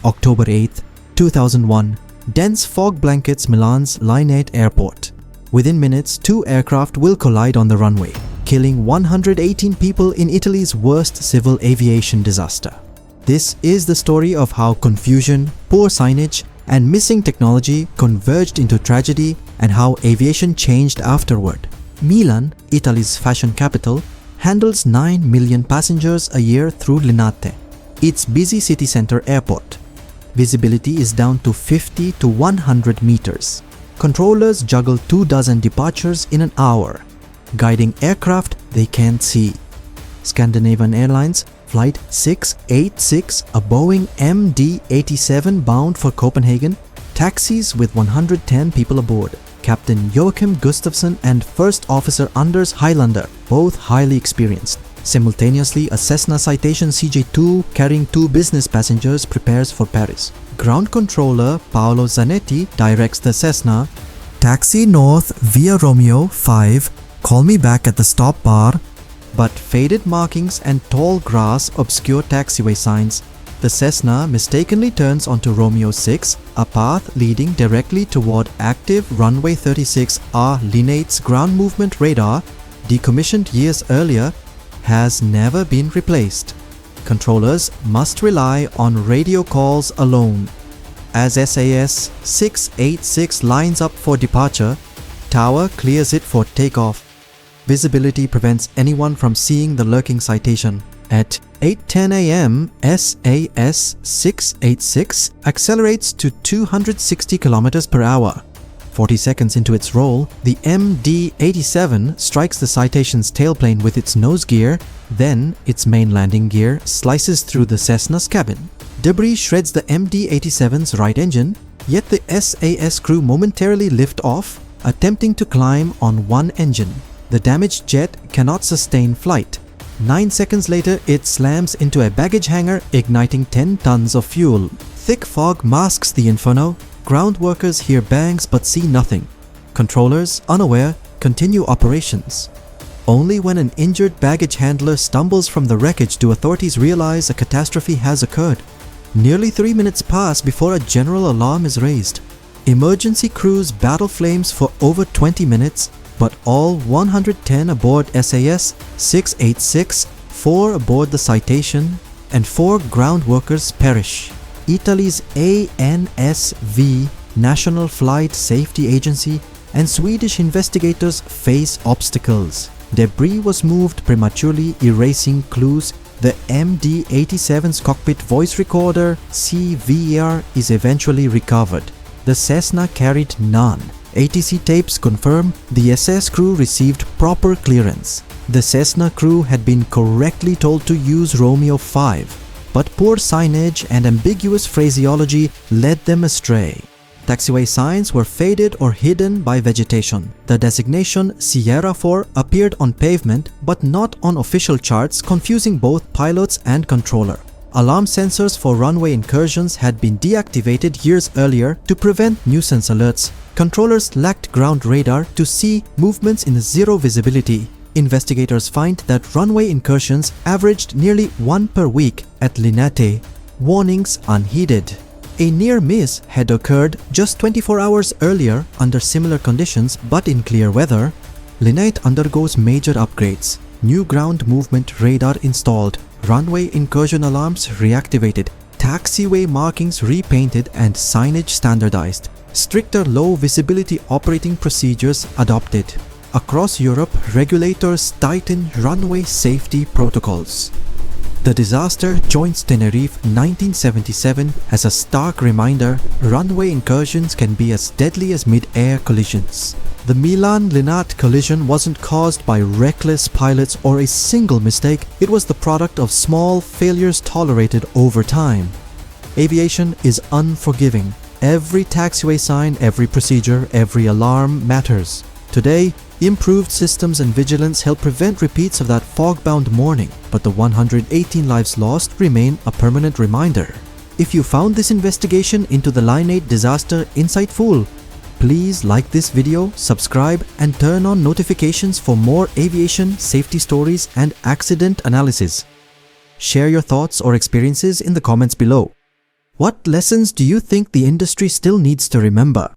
October 8, 2001. Dense fog blankets Milan's Linate airport. Within minutes, 2 aircraft will collide on the runway, killing 118 people in Italy's worst civil aviation disaster. This is the story of how confusion, poor signage, and missing technology converged into tragedy and how aviation changed afterward. Milan, Italy's fashion capital, handles 9 million passengers a year through Linate, its busy city center airport. Visibility is down to 50 to 100 meters. Controllers juggle 24 departures in an hour, guiding aircraft they can't see. Scandinavian Airlines Flight 686, a Boeing MD-87 bound for Copenhagen, taxis with 110 people aboard. Captain Joachim Gustafsson and First Officer Anders Highlander, both highly experienced. Simultaneously, a Cessna Citation CJ2 carrying 2 business passengers prepares for Paris. Ground controller Paolo Zanetti directs the Cessna, "Taxi north via Romeo 5, call me back at the stop bar." But faded markings and tall grass obscure taxiway signs. The Cessna mistakenly turns onto Romeo 6, a path leading directly toward active runway 36R. Linate's ground movement radar, decommissioned years earlier, has never been replaced. Controllers must rely on radio calls alone. As SAS 686 lines up for departure, tower clears it for takeoff. Visibility prevents anyone from seeing the lurking citation. At 8:10 a.m., SAS 686 accelerates to 260 km per hour. 40 seconds into its roll, the MD-87 strikes the Citation's tailplane with its nose gear, then its main landing gear slices through the Cessna's cabin. Debris shreds the MD-87's right engine, yet the SAS crew momentarily lift off, attempting to climb on one engine. The damaged jet cannot sustain flight. 9 seconds later, it slams into a baggage hangar, igniting 10 tons of fuel. Thick fog masks the inferno. Ground workers hear bangs but see nothing. Controllers, unaware, continue operations. Only when an injured baggage handler stumbles from the wreckage do authorities realize a catastrophe has occurred. Nearly 3 minutes pass before a general alarm is raised. Emergency crews battle flames for over 20 minutes, but all 110 aboard SAS 686, 4 aboard the Citation, and 4 ground workers perish. Italy's ANSV, National Flight Safety Agency, and Swedish investigators face obstacles. Debris was moved prematurely, erasing clues. The MD-87's cockpit voice recorder, CVR, is eventually recovered. The Cessna carried none. ATC tapes confirm the SS crew received proper clearance. The Cessna crew had been correctly told to use Romeo 5, but poor signage and ambiguous phraseology led them astray. Taxiway signs were faded or hidden by vegetation. The designation Sierra 4 appeared on pavement but not on official charts, confusing both pilots and controller. Alarm sensors for runway incursions had been deactivated years earlier to prevent nuisance alerts. Controllers lacked ground radar to see movements in zero visibility. Investigators find that runway incursions averaged nearly 1 per week at Linate. Warnings unheeded. A near miss had occurred just 24 hours earlier under similar conditions but in clear weather. Linate undergoes major upgrades. New ground movement radar installed. Runway incursion alarms reactivated. Taxiway markings repainted and signage standardized. Stricter low visibility operating procedures adopted. Across Europe, regulators tighten runway safety protocols. The disaster joins Tenerife 1977 as a stark reminder runway incursions can be as deadly as mid-air collisions. The Milan Linate collision wasn't caused by reckless pilots or a single mistake, it was the product of small failures tolerated over time. Aviation is unforgiving. Every taxiway sign, every procedure, every alarm matters. Today, improved systems and vigilance help prevent repeats of that fog-bound morning, but the 118 lives lost remain a permanent reminder. If you found this investigation into the Linate disaster insightful, please like this video, subscribe, and turn on notifications for more aviation safety stories and accident analysis. Share your thoughts or experiences in the comments below. What lessons do you think the industry still needs to remember?